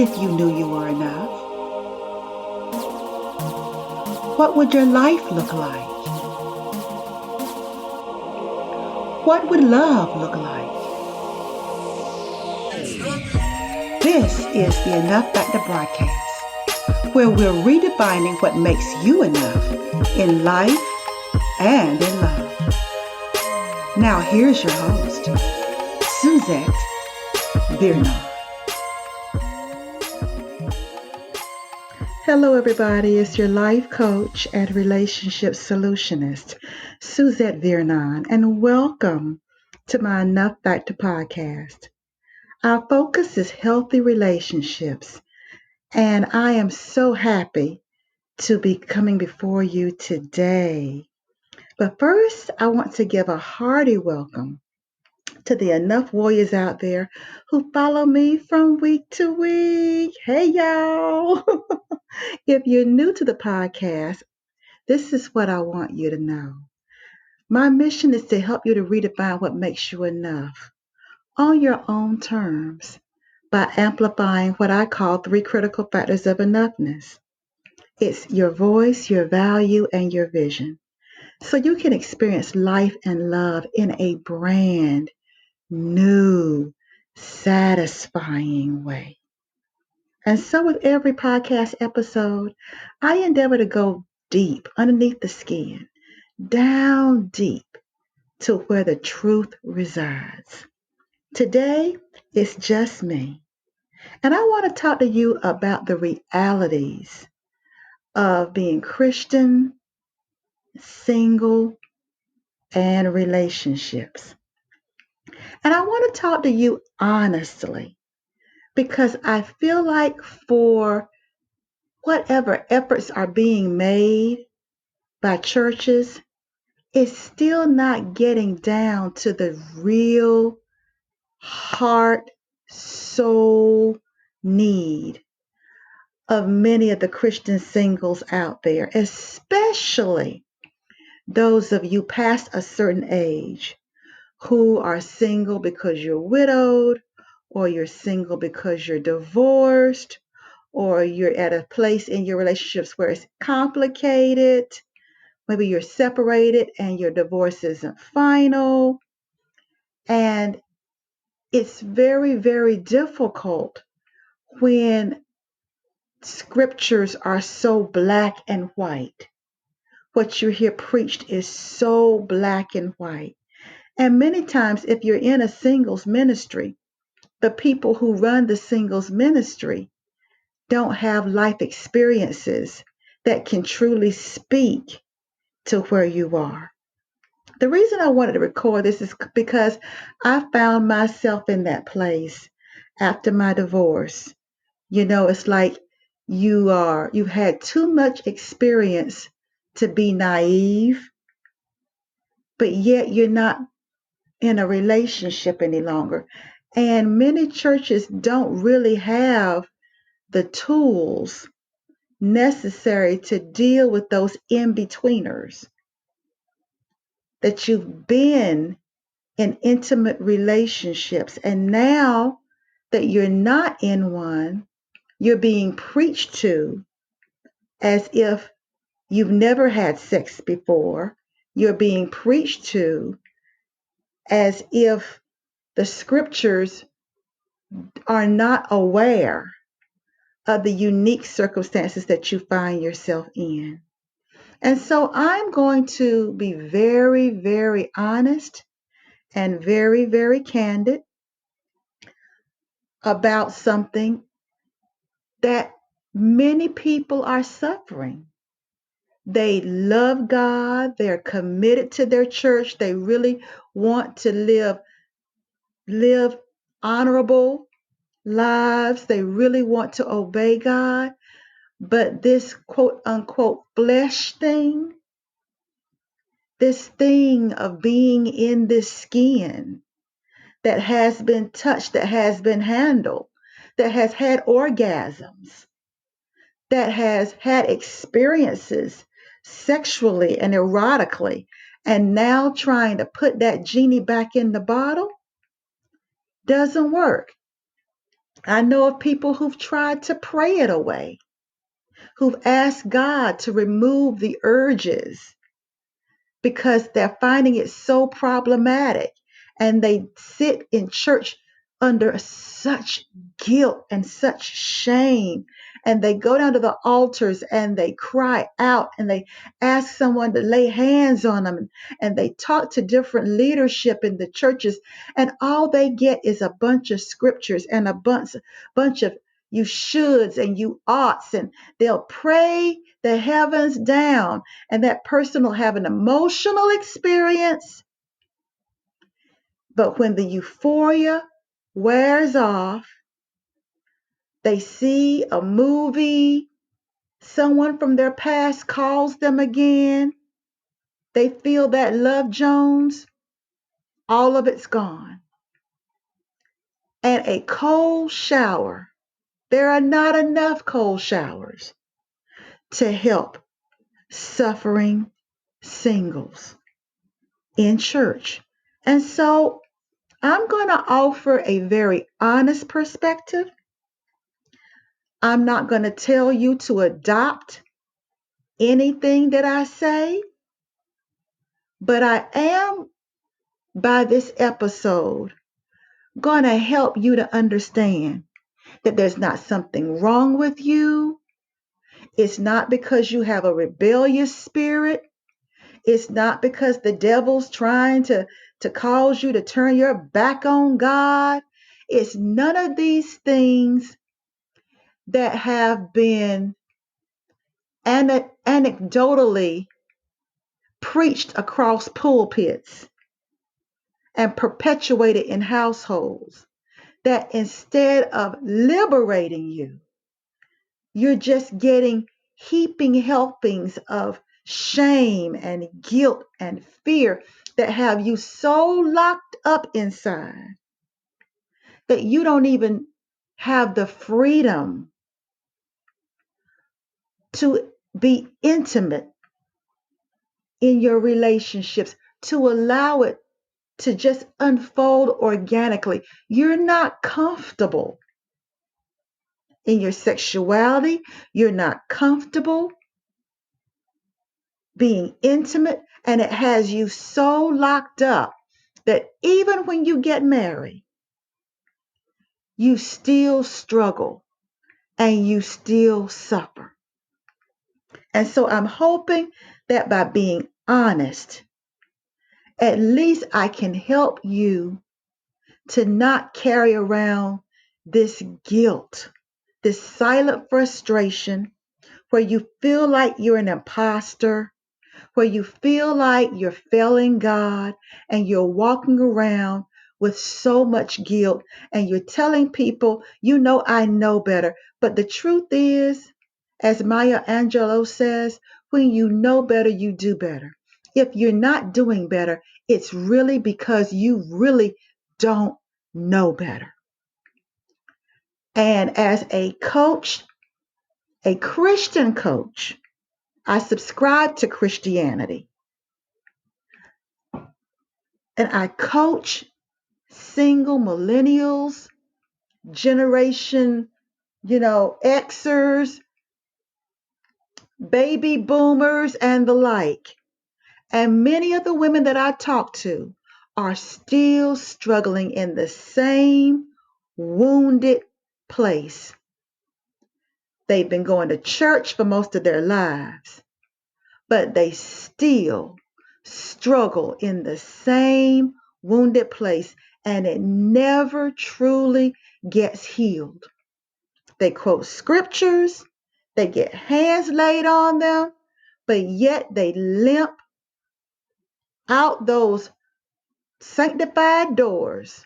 If you knew you were enough, what would your life look like? What would love look like? This is the Enough Factor broadcast, where we're redefining what makes you enough in life and in love. Now here's your host, Suzette. Hello everybody, it's your life coach and relationship solutionist, Suzette, and welcome to my Enough Factor podcast. Our focus is healthy relationships, and I am so happy to be coming before you today. But first, I want to give a hearty welcome to the enough warriors out there who follow me from week to week. Hey, y'all. If you're new to the podcast, this is what I want you to know. My mission is to help you to redefine what makes you enough on your own terms by amplifying what I call 3 critical factors of enoughness. It's your voice, your value, and your vision. So you can experience life and love in a brand new, satisfying way. And so with every podcast episode, I endeavor to go deep underneath the skin, down deep to where the truth resides. Today, it's just me. And I want to talk to you about the realities of being Christian, single, and relationships. And I want to talk to you honestly because I feel like for whatever efforts are being made by churches, it's still not getting down to the real heart, soul need of many of the Christian singles out there, especially those of you past a certain age who are single because you're widowed, or you're single because you're divorced, or you're at a place in your relationships where it's complicated. Maybe you're separated and your divorce isn't final. And it's very, very difficult when scriptures are so black and white. What you hear preached is so black and white. And many times, if you're in a singles ministry, the people who run the singles ministry don't have life experiences that can truly speak to where you are. The reason I wanted to record this is because I found myself in that place after my divorce. You know, it's like you've had too much experience to be naive, but yet you're not in a relationship any longer. And many churches don't really have the tools necessary to deal with those in-betweeners. That you've been in intimate relationships, and now that you're not in one, you're being preached to as if you've never had sex before. You're being preached to as if the scriptures are not aware of the unique circumstances that you find yourself in. And so I'm going to be very, very honest and very, very candid about something that many people are suffering. They love God. They're committed to their church. They really want to live honorable lives. They really want to obey God. But this quote unquote flesh thing, this thing of being in this skin that has been touched, that has been handled, that has had orgasms, that has had experiences sexually and erotically, and now trying to put that genie back in the bottle doesn't work. I know of people who've tried to pray it away, who've asked God to remove the urges because they're finding it so problematic. And they sit in church under such guilt and such shame. And they go down to the altars and they cry out and they ask someone to lay hands on them. And they talk to different leadership in the churches. And all they get is a bunch of scriptures and a bunch of you shoulds and you oughts. And they'll pray the heavens down, and that person will have an emotional experience. But when the euphoria wears off, they see a movie, someone from their past calls them again, they feel that Love Jones, all of it's gone. And a cold shower, there are not enough cold showers to help suffering singles in church. And so I'm going to offer a very honest perspective. I'm not going to tell you to adopt anything that I say, but I am, by this episode, going to help you to understand that there's not something wrong with you. It's not because you have a rebellious spirit. It's not because the devil's trying to cause you to turn your back on God. It's none of these things that have been anecdotally preached across pulpits and perpetuated in households, that instead of liberating you, you're just getting heaping helpings of shame and guilt and fear that have you so locked up inside that you don't even have the freedom to be intimate in your relationships, to allow it to just unfold organically. You're not comfortable in your sexuality. You're not comfortable being intimate. And it has you so locked up that even when you get married, you still struggle and you still suffer. And so I'm hoping that by being honest, at least I can help you to not carry around this guilt, this silent frustration where you feel like you're an imposter, where you feel like you're failing God and you're walking around with so much guilt and you're telling people, I know better. But the truth is, as Maya Angelou says, when you know better, you do better. If you're not doing better, it's really because you really don't know better. And as a coach, a Christian coach, I subscribe to Christianity. And I coach single millennials, generation, Xers, baby boomers, and the like. And many of the women that I talk to are still struggling in the same wounded place. They've been going to church for most of their lives, but they still struggle in the same wounded place, and it never truly gets healed. They quote scriptures, they get hands laid on them, but yet they limp out those sanctified doors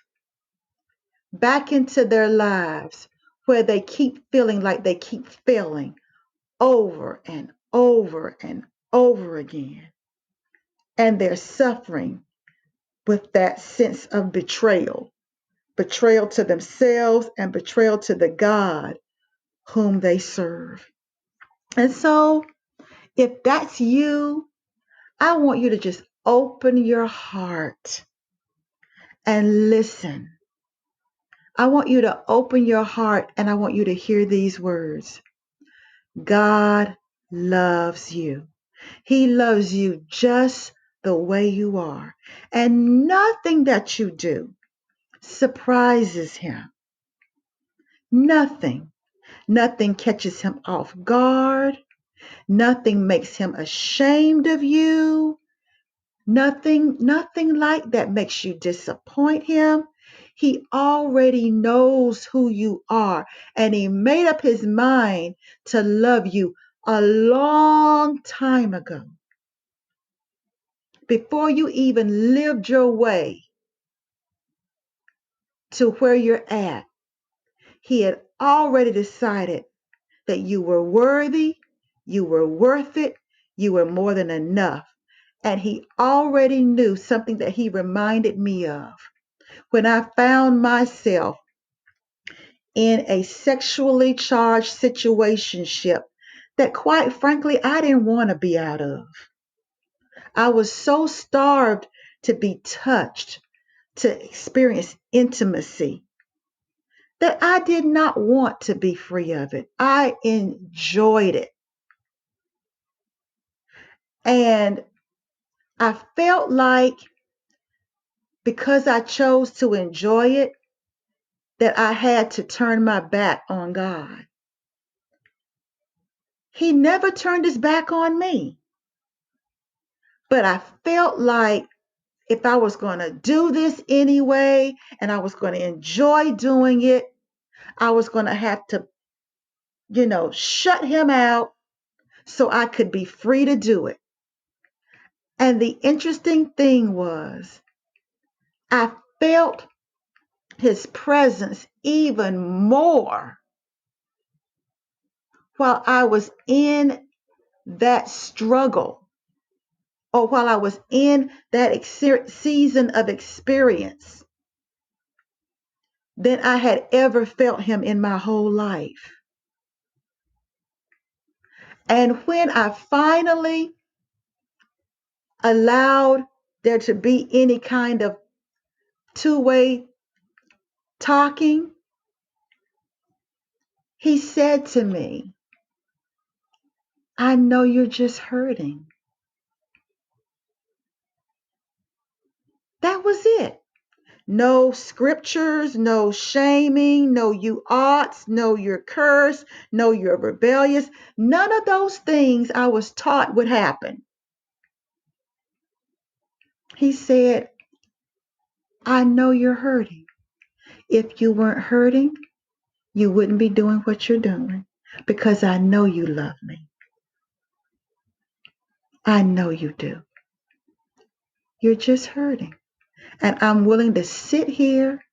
back into their lives where they keep feeling like they keep failing over and over and over again. And they're suffering with that sense of betrayal to themselves and betrayal to the God whom they serve. And so, if that's you, I want you to just open your heart and listen. I want you to open your heart and I want you to hear these words. God loves you. He loves you just the way you are. And nothing that you do surprises him. Nothing. Nothing catches him off guard. Nothing makes him ashamed of you. Nothing like that makes you disappoint him. He already knows who you are, and he made up his mind to love you a long time ago. Before you even lived your way to where you're at, he had already decided that you were worthy, you were worth it, you were more than enough. And he already knew something that he reminded me of. When I found myself in a sexually charged situationship that quite frankly I didn't want to be out of. I was so starved to be touched, to experience intimacy, that I did not want to be free of it. I enjoyed it. And I felt like because I chose to enjoy it, that I had to turn my back on God. He never turned his back on me. But I felt like if I was going to do this anyway and I was going to enjoy doing it, I was going to have to, shut him out so I could be free to do it. And the interesting thing was, I felt his presence even more while I was in that struggle or while I was in that season of experience than I had ever felt him in my whole life. And when I finally allowed there to be any kind of two-way talking, he said to me, I know you're just hurting. That was it. No scriptures, no shaming, no you oughts, no you're cursed, no you're rebellious. None of those things I was taught would happen. He said, I know you're hurting. If you weren't hurting, you wouldn't be doing what you're doing because I know you love me. I know you do. You're just hurting. And I'm willing to sit here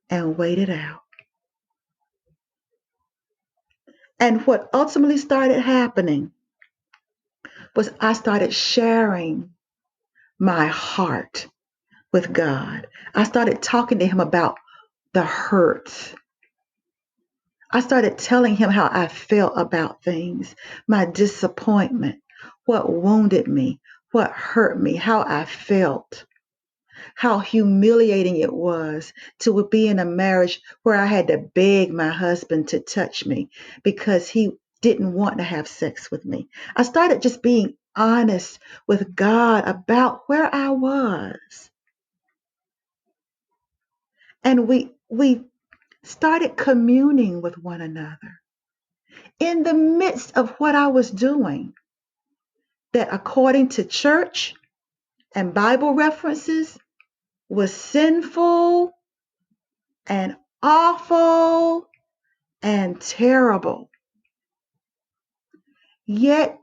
and wait it out. And what ultimately started happening was I started sharing my heart with God. I started talking to him about the hurts. I started telling him how I felt about things, my disappointment, what wounded me, what hurt me, how I felt, how humiliating it was to be in a marriage where I had to beg my husband to touch me because he didn't want to have sex with me. I started just being honest with God about where I was. And we started communing with one another in the midst of what I was doing, that according to church and Bible references was sinful and awful and terrible. Yet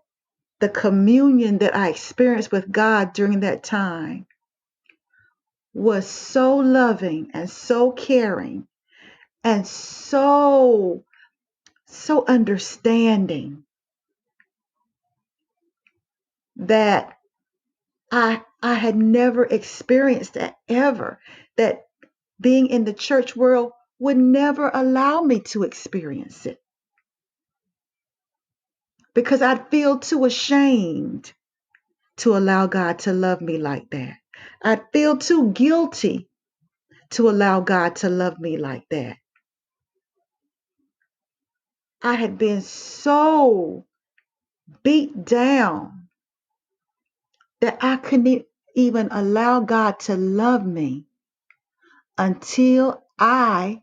the communion that I experienced with God during that time was so loving and so caring and so understanding that I had never experienced that ever, that being in the church world would never allow me to experience it because I'd feel too ashamed to allow God to love me like that. I'd feel too guilty to allow God to love me like that. I had been so beat down that I couldn't even allow God to love me until I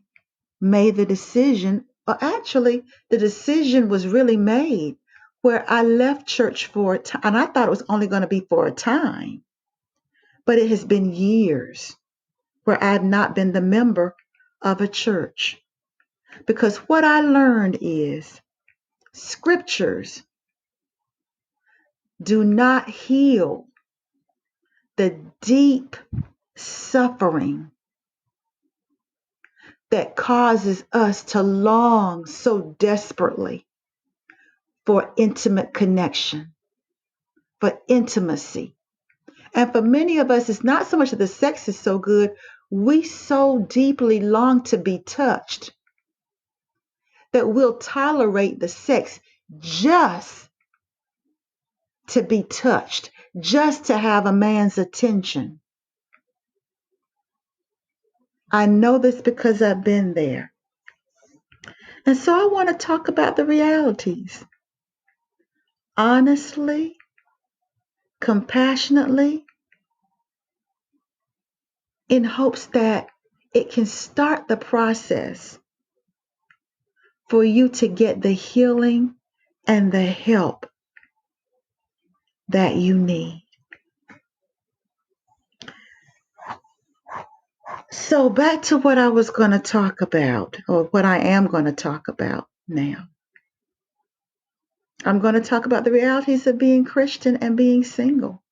made the decision, or actually, the decision was really made where I left church for a time. And I thought it was only going to be for a time, but it has been years where I've not been the member of a church. Because what I learned is scriptures do not heal the deep suffering that causes us to long so desperately for intimate connection, for intimacy. And for many of us, it's not so much that the sex is so good, we so deeply long to be touched that we'll tolerate the sex just to be touched, just to have a man's attention. I know this because I've been there. And so I want to talk about the realities honestly, compassionately, in hopes that it can start the process for you to get the healing and the help that you need. So, back to what I was going to talk about, or what I am going to talk about now. I'm going to talk about the realities of being Christian and being single.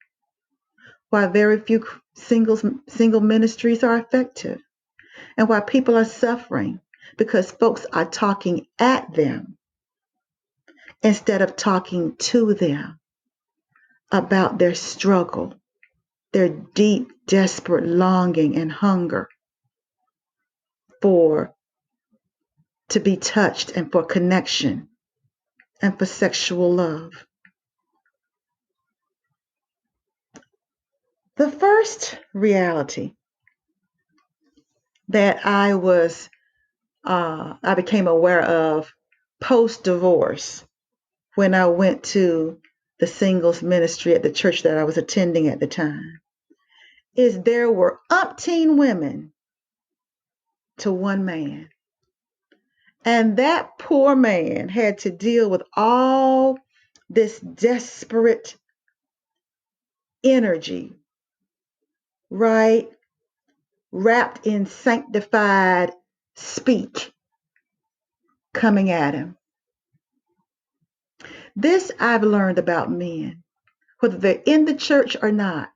Why very few single ministries are effective, and why people are suffering because folks are talking at them instead of talking to them about their struggle, their deep, desperate longing and hunger to be touched and for connection and for sexual love. The first reality that I became aware of post-divorce when I went to the singles ministry at the church that I was attending at the time is there were umpteen women to one man. And that poor man had to deal with all this desperate energy, right? Wrapped in sanctified speak coming at him. This I've learned about men, whether they're in the church or not.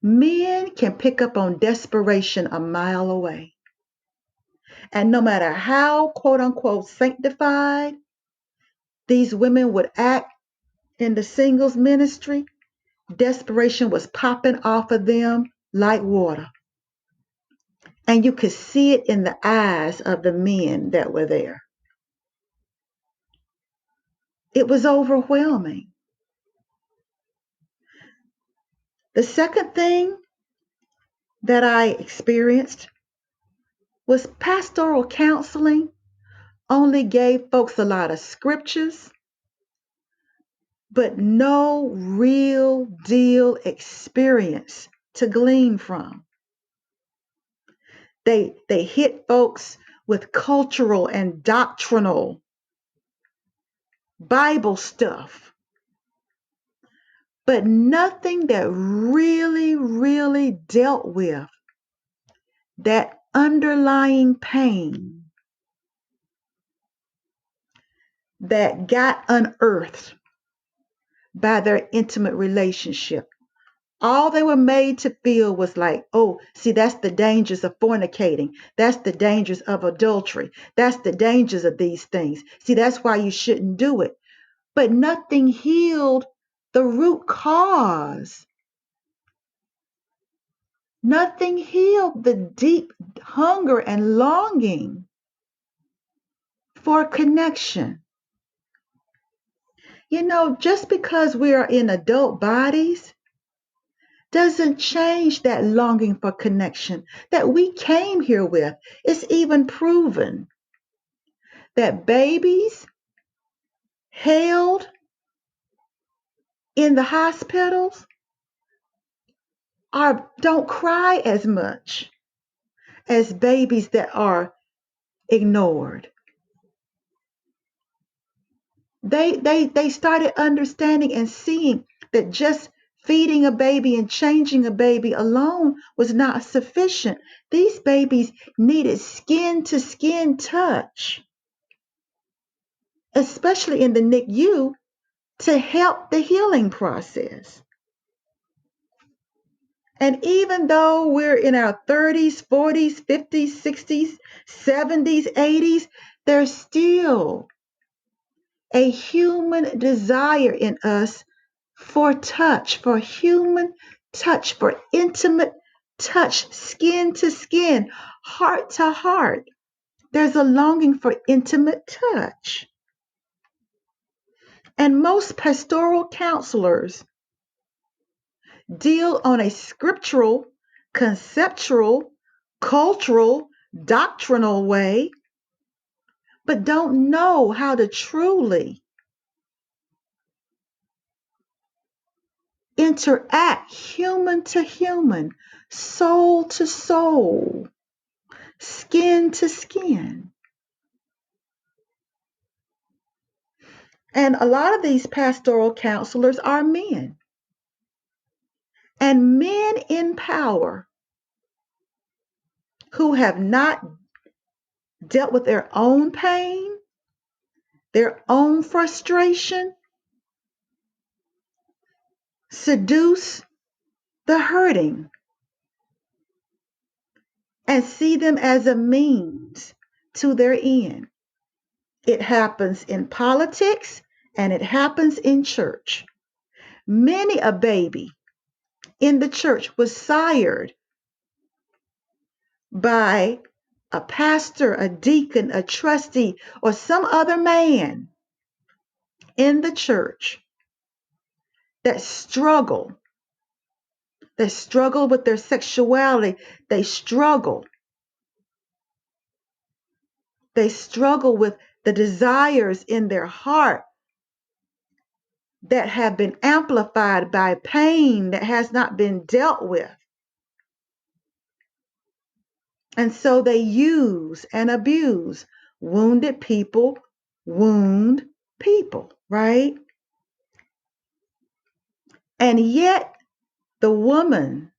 Men can pick up on desperation a mile away. And no matter how, quote unquote, sanctified these women would act in the singles ministry, desperation was popping off of them like water. And you could see it in the eyes of the men that were there. It was overwhelming. The second thing that I experienced was pastoral counseling only gave folks a lot of scriptures, but no real deal experience to glean from. They hit folks with cultural and doctrinal Bible stuff, but nothing that really dealt with that underlying pain that got unearthed by their intimate relationship. All they were made to feel was like, oh, see, that's the dangers of fornicating. That's the dangers of adultery. That's the dangers of these things. See, that's why you shouldn't do it. But nothing healed the root cause. Nothing healed the deep hunger and longing for connection. You know, just because we are in adult bodies doesn't change that longing for connection that we came here with. It's even proven that babies held in the hospitals don't cry as much as babies that are ignored. They started understanding and seeing that just feeding a baby and changing a baby alone was not sufficient. These babies needed skin to skin touch, especially in the NICU, to help the healing process. And even though we're in our 30s, 40s, 50s, 60s, 70s, 80s, there's still a human desire in us for touch, for human touch, for intimate touch, skin to skin, heart to heart. There's a longing for intimate touch. And most pastoral counselors deal on a scriptural, conceptual, cultural, doctrinal way, but don't know how to truly interact human to human, soul to soul, skin to skin. And a lot of these pastoral counselors are men. And men in power who have not dealt with their own pain, their own frustration, seduce the hurting and see them as a means to their end. It happens in politics and it happens in church. Many a baby in the church was sired by a pastor, a deacon, a trustee, or some other man in the church that struggle with their sexuality. They struggle with the desires in their heart that have been amplified by pain that has not been dealt with. And so they use and abuse. Wounded people wound people, right? And yet the woman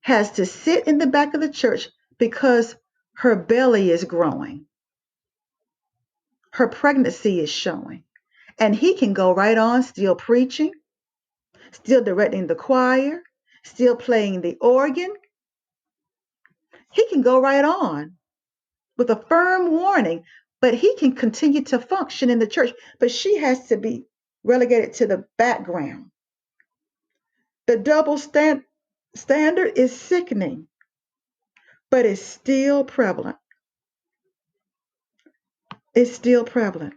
has to sit in the back of the church because her belly is growing. Her pregnancy is showing. And he can go right on still preaching, still directing the choir, still playing the organ. He can go right on with a firm warning, but he can continue to function in the church. But she has to be relegated to the background. The double standard is sickening, but it's still prevalent. It's still prevalent.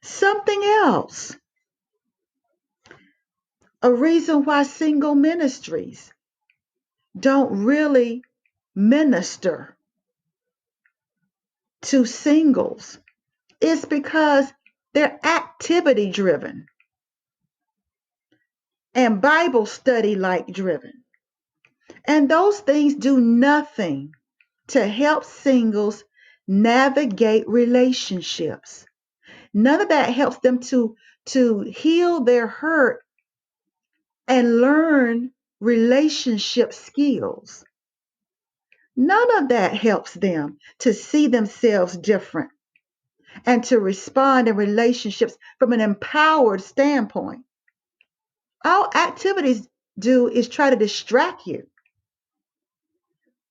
Something else, a reason why single ministries don't really minister to singles is because they're activity driven and Bible study like driven. And those things do nothing to help singles navigate relationships. None of that helps them to heal their hurt and learn relationship skills. None of that helps them to see themselves different and to respond in relationships from an empowered standpoint. All activities do is try to distract you.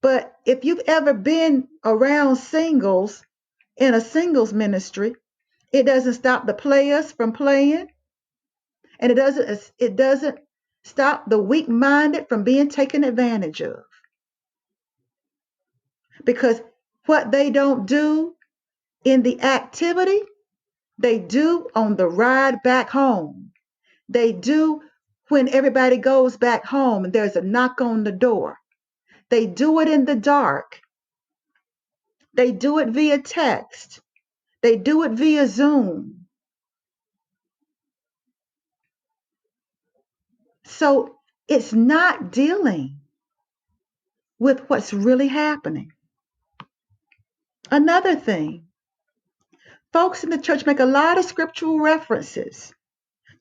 But if you've ever been around singles in a singles ministry, it doesn't stop the players from playing, and it doesn't stop the weak-minded from being taken advantage of. Because what they don't do in the activity, they do on the ride back home. They do When everybody goes back home and there's a knock on the door. They do it in the dark. They do it via text. They do it via Zoom. So it's not dealing with what's really happening. Another thing, folks in the church make a lot of scriptural references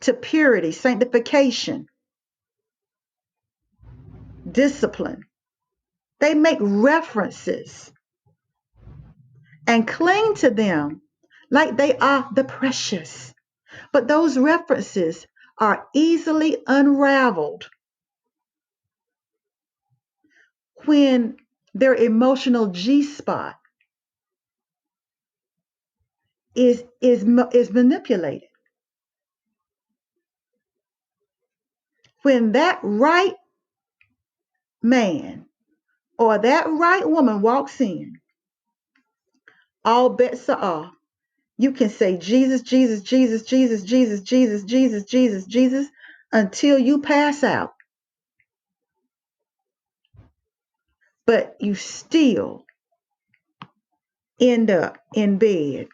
to purity, sanctification, discipline. They make references and cling to them like they are the precious. But those references are easily unraveled when their emotional G spot is manipulated. When that right man or that right woman walks in, all bets are off. You can say Jesus, Jesus, Jesus, Jesus, Jesus, Jesus, Jesus, Jesus, Jesus until you pass out. But you still end up in bed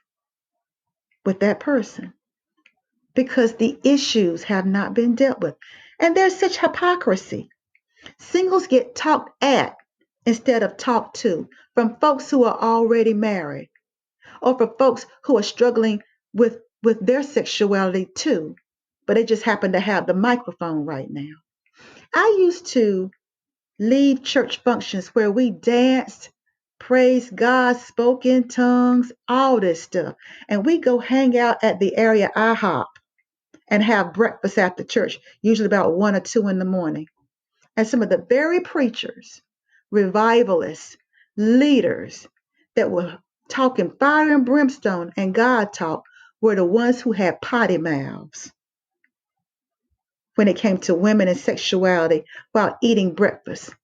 with that person because the issues have not been dealt with. And there's such hypocrisy. Singles get talked at instead of talked to from folks who are already married or for folks who are struggling with their sexuality too, but they just happen to have the microphone right now. I used to lead church functions where we danced, praised God, spoke in tongues, all this stuff. And we go hang out at the area IHOP and have breakfast after church, usually about 1 or 2 in the morning. And some of the very preachers, revivalists, leaders that were talking fire and brimstone and God talk were the ones who had potty mouths when it came to women and sexuality while eating breakfast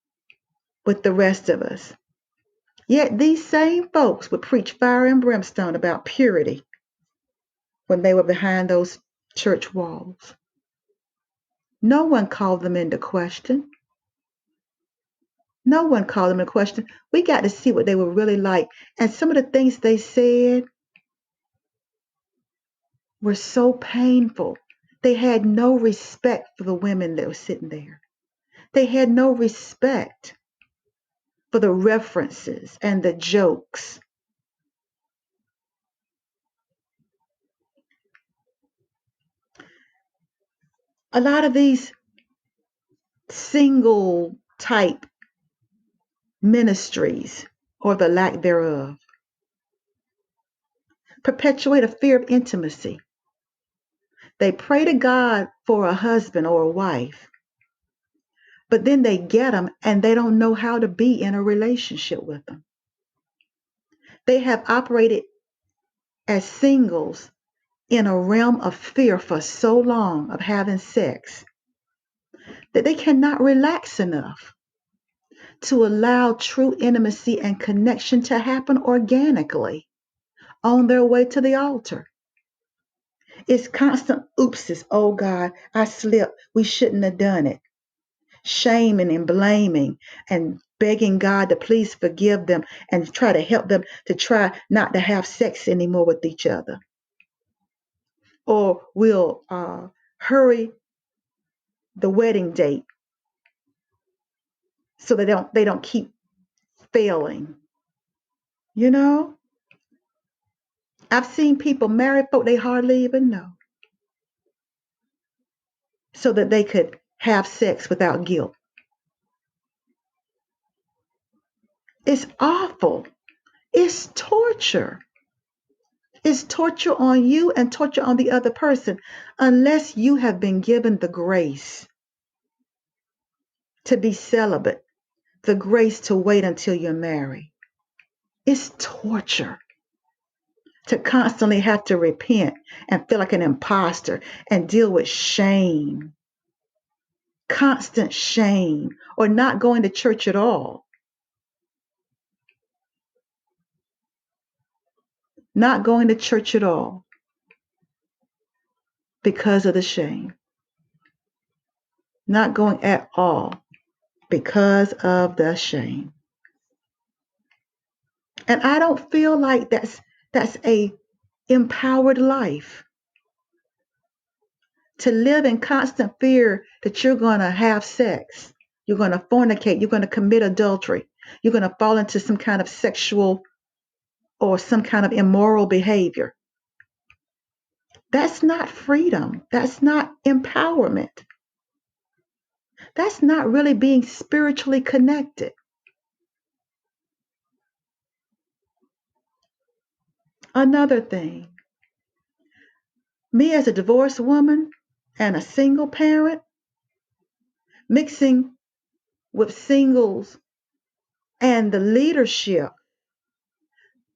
with the rest of us. Yet these same folks would preach fire and brimstone about purity when they were behind those church walls. No one called them into question. No one called them into question. We got to see what they were really like. And some of the things they said were so painful. They had no respect for the women that were sitting there. They had no respect for the references and the jokes. A lot of these single type ministries, or the lack thereof, perpetuate a fear of intimacy. They pray to God for a husband or a wife, but then they get them and they don't know how to be in a relationship with them. They have operated as singles in a realm of fear for so long of having sex that they cannot relax enough to allow true intimacy and connection to happen organically on their way to the altar. It's constant oopses. Oh God, I slipped. We shouldn't have done it. Shaming and blaming and begging God to please forgive them and try to help them to try not to have sex anymore with each other. Or we'll hurry the wedding date so they don't keep failing. You know, I've seen people marry folk they hardly even know so that they could have sex without guilt. It's awful. It's torture. It's torture on you and torture on the other person unless you have been given the grace to be celibate, the grace to wait until you're married. It's torture to constantly have to repent and feel like an imposter and deal with shame, constant shame, or not going to church at all. Not going to church at all because of the shame. Not going at all because of the shame. And I don't feel like that's a empowered life. To live in constant fear that you're going to have sex, you're going to fornicate, you're going to commit adultery, you're going to fall into some kind of sexual or some kind of immoral behavior. That's not freedom. That's not empowerment. That's not really being spiritually connected. Another thing, me as a divorced woman and a single parent, mixing with singles and the leadership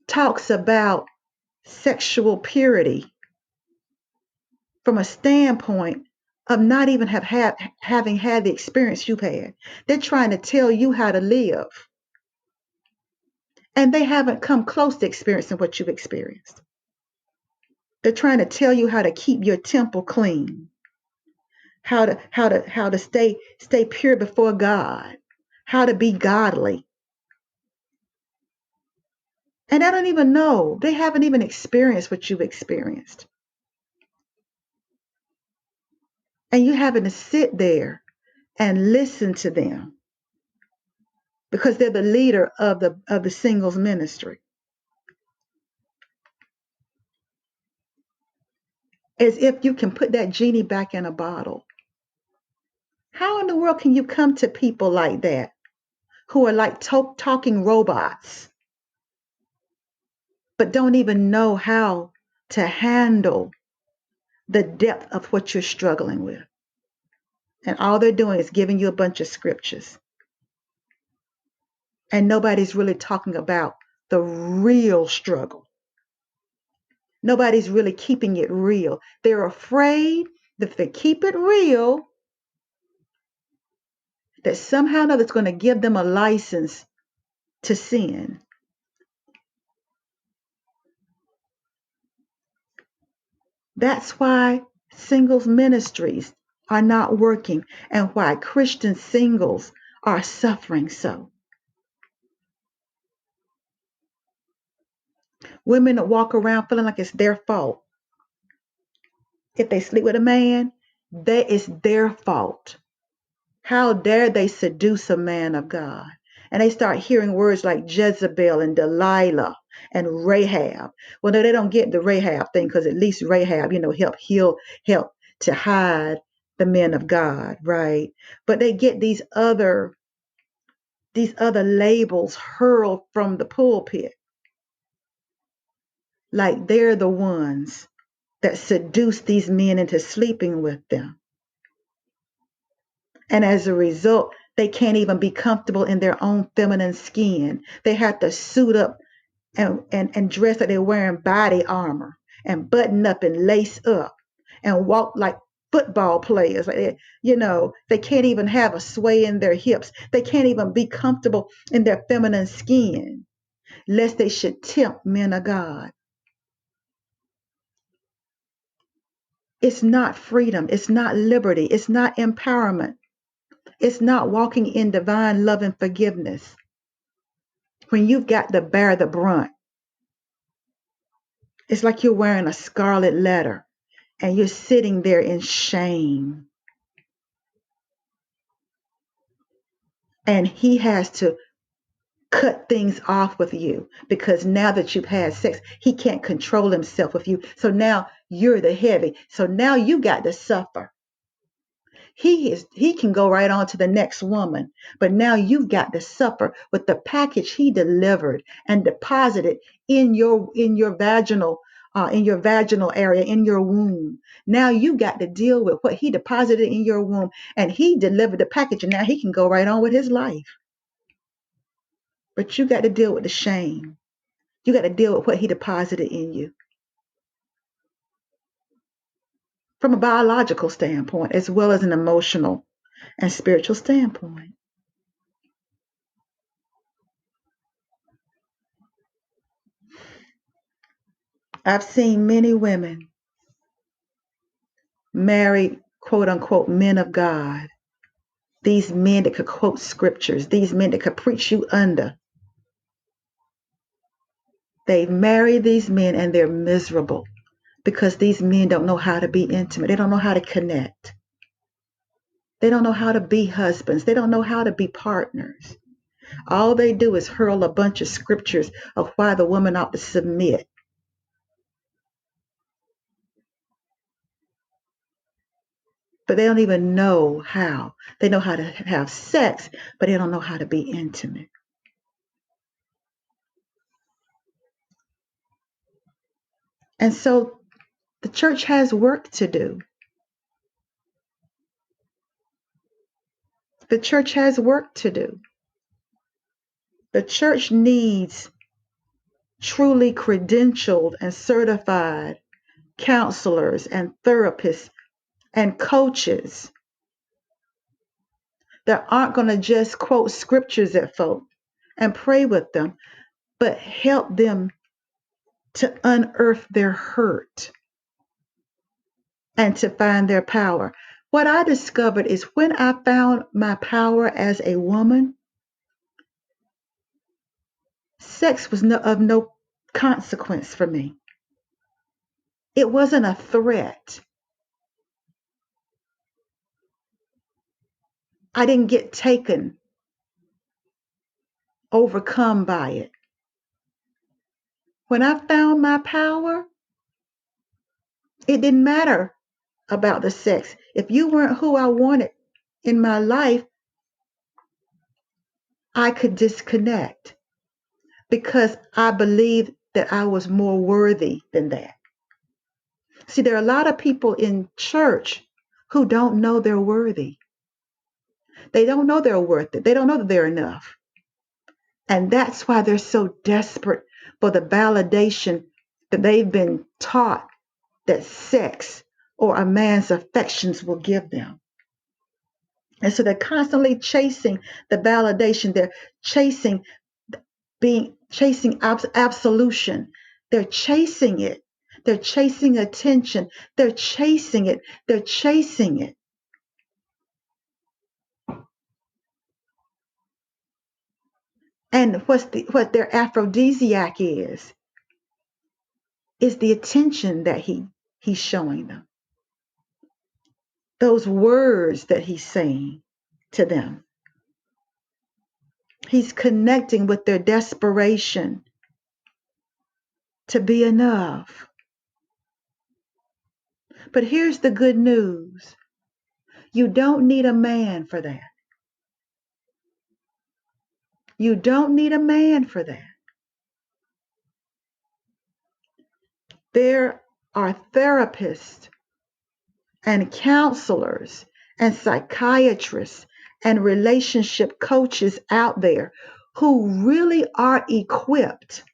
talks about sexual purity from a standpoint of not even having had the experience you've had. They're trying to tell you how to live, and they haven't come close to experiencing what you've experienced. They're trying to tell you how to keep your temple clean, how to stay pure before God, how to be godly. And I don't even know. They haven't even experienced what you've experienced. And you having to sit there and listen to them because they're the leader of the singles ministry. As if you can put that genie back in a bottle. How in the world can you come to people like that who are like talking robots, but don't even know how to handle the depth of what you're struggling with? And all they're doing is giving you a bunch of scriptures. And nobody's really talking about the real struggle. Nobody's really keeping it real. They're afraid that if they keep it real, that somehow or another it's going to give them a license to sin. That's why singles ministries are not working and why Christian singles are suffering so. Women that walk around feeling like it's their fault. If they sleep with a man, that is their fault. How dare they seduce a man of God? And they start hearing words like Jezebel and Delilah and Rahab. Well, no, they don't get the Rahab thing because at least Rahab, help to hide the men of God, right? But they get these other labels hurled from the pulpit, like they're the ones that seduce these men into sleeping with them. And as a result, they can't even be comfortable in their own feminine skin. They have to suit up and dress like they're wearing body armor and button up and lace up and walk like football players. They can't even have a sway in their hips. They can't even be comfortable in their feminine skin, lest they should tempt men of God. It's not freedom. It's not liberty. It's not empowerment. It's not walking in divine love and forgiveness when you've got to bear the brunt. It's like you're wearing a scarlet letter and you're sitting there in shame. And he has to cut things off with you because now that you've had sex, he can't control himself with you. So now you're the heavy. So now you got to suffer. He can go right on to the next woman, but now you've got to suffer with the package he delivered and deposited in your vaginal area, in your womb. Now you got to deal with what he deposited in your womb, and he delivered the package, and now he can go right on with his life. But you got to deal with the shame. You got to deal with what he deposited in you from a biological standpoint, as well as an emotional and spiritual standpoint. I've seen many women marry quote unquote men of God these men that could quote scriptures, these men that could preach you under. They marry these men and they're miserable because these men don't know how to be intimate. They don't know how to connect. They don't know how to be husbands. They don't know how to be partners. All they do is hurl a bunch of scriptures of why the woman ought to submit. But they don't even know how. They know how to have sex, but they don't know how to be intimate. And so the church has work to do. The church has work to do. The church needs truly credentialed and certified counselors and therapists and coaches that aren't going to just quote scriptures at folk and pray with them, but help them to unearth their hurt and to find their power. What I discovered is when I found my power as a woman, sex was of no consequence for me. It wasn't a threat. I didn't get taken, overcome by it. When I found my power, it didn't matter about the sex. If you weren't who I wanted in my life, I could disconnect because I believed that I was more worthy than that. See, there are a lot of people in church who don't know they're worthy. They don't know they're worth it. They don't know that they're enough. And that's why they're so desperate for the validation that they've been taught that sex or a man's affections will give them. And so they're constantly chasing the validation. They're chasing absolution. They're chasing it. They're chasing attention. They're chasing it. They're chasing it. And what their aphrodisiac is the attention that he's showing them. Those words that he's saying to them. He's connecting with their desperation to be enough. But here's the good news. You don't need a man for that. You don't need a man for that. There are therapists and counselors and psychiatrists and relationship coaches out there who really are equipped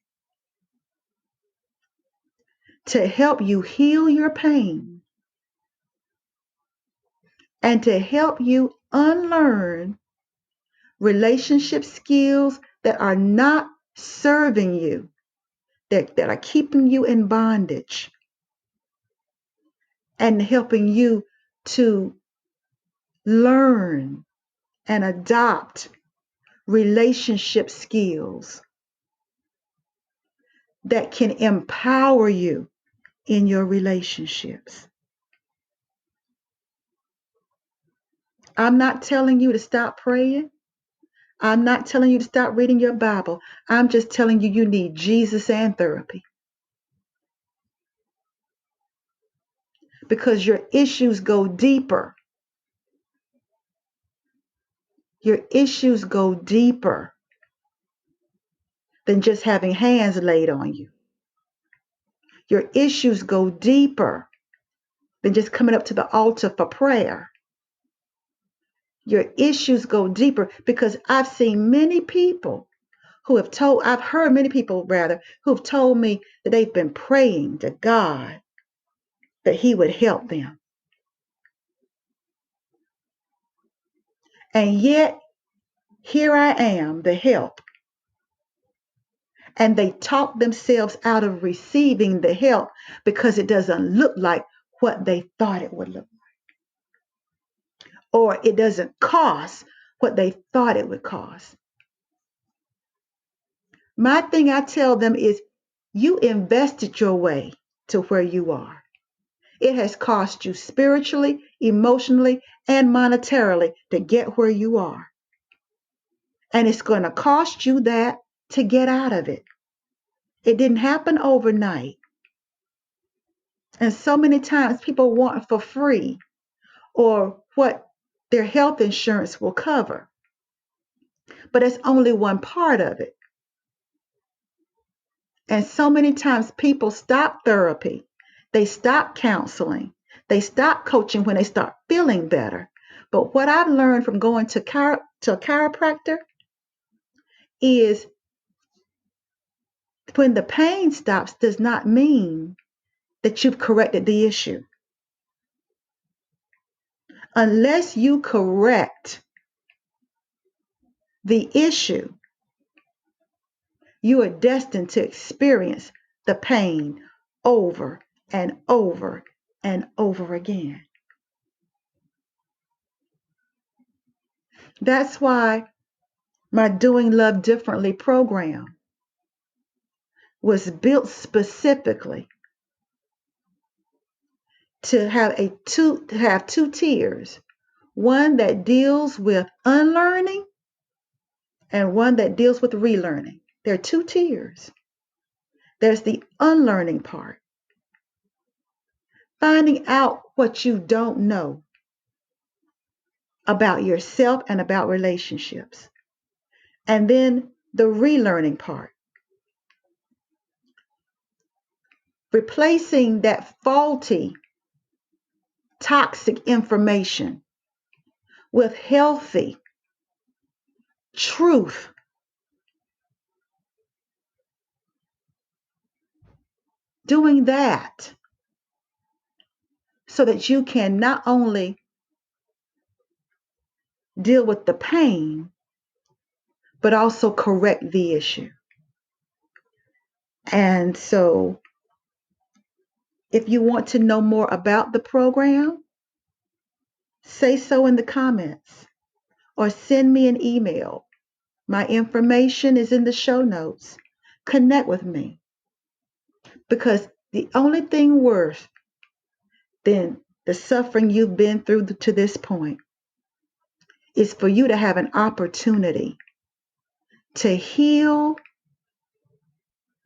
to help you heal your pain and to help you unlearn relationship skills that are not serving you, that are keeping you in bondage, and helping you to learn and adopt relationship skills that can empower you in your relationships. I'm not telling you to stop praying. I'm not telling you to stop reading your Bible. I'm just telling you need Jesus and therapy. Because your issues go deeper. Your issues go deeper than just having hands laid on you. Your issues go deeper than just coming up to the altar for prayer. Your issues go deeper because I've seen many people I've heard many people who've told me that they've been praying to God that He would help them. And yet, here I am, the help. And they talk themselves out of receiving the help because it doesn't look like what they thought it would look like. or it doesn't cost what they thought it would cost. My thing I tell them is, you invested your way to where you are. It has cost you spiritually, emotionally, and monetarily to get where you are. And it's going to cost you that to get out of it. It didn't happen overnight. And so many times people want for free or what their health insurance will cover. But it's only one part of it. And so many times people stop therapy, they stop counseling, they stop coaching when they start feeling better. But what I've learned from going to a chiropractor is when the pain stops does not mean that you've corrected the issue. Unless you correct the issue, you are destined to experience the pain over and over and over again. That's why my Doing Love Differently program was built specifically to have two tiers, one that deals with unlearning and one that deals with relearning. There are two tiers. There's the unlearning part, finding out what you don't know about yourself and about relationships. And then the relearning part, replacing that faulty, toxic information with healthy truth. Doing that so that you can not only deal with the pain, but also correct the issue. And so, if you want to know more about the program, say so in the comments or send me an email. My information is in the show notes. Connect with me. Because the only thing worse than the suffering you've been through to this point is for you to have an opportunity to heal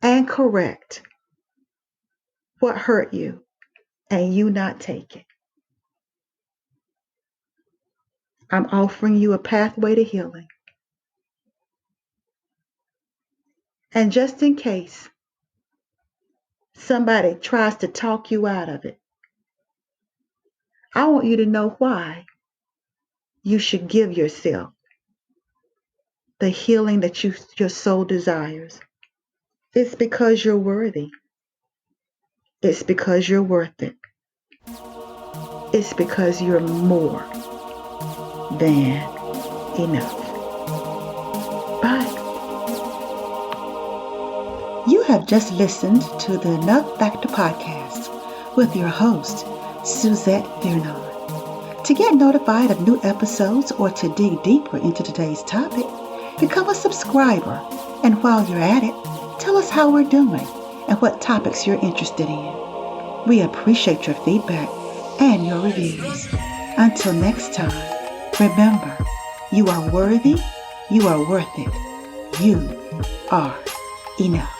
and correct what hurt you and you not take it. I'm offering you a pathway to healing. And just in case somebody tries to talk you out of it, I want you to know why you should give yourself the healing that your soul desires. It's because you're worthy. It's because you're worth it. It's because you're more than enough. Bye. You have just listened to the Enough Factor podcast with your host, Suzette Vernon. To get notified of new episodes or to dig deeper into today's topic, become a subscriber. And while you're at it, tell us how we're doing and what topics you're interested in. We appreciate your feedback and your reviews. Until next time, remember, you are worthy, you are worth it, you are enough.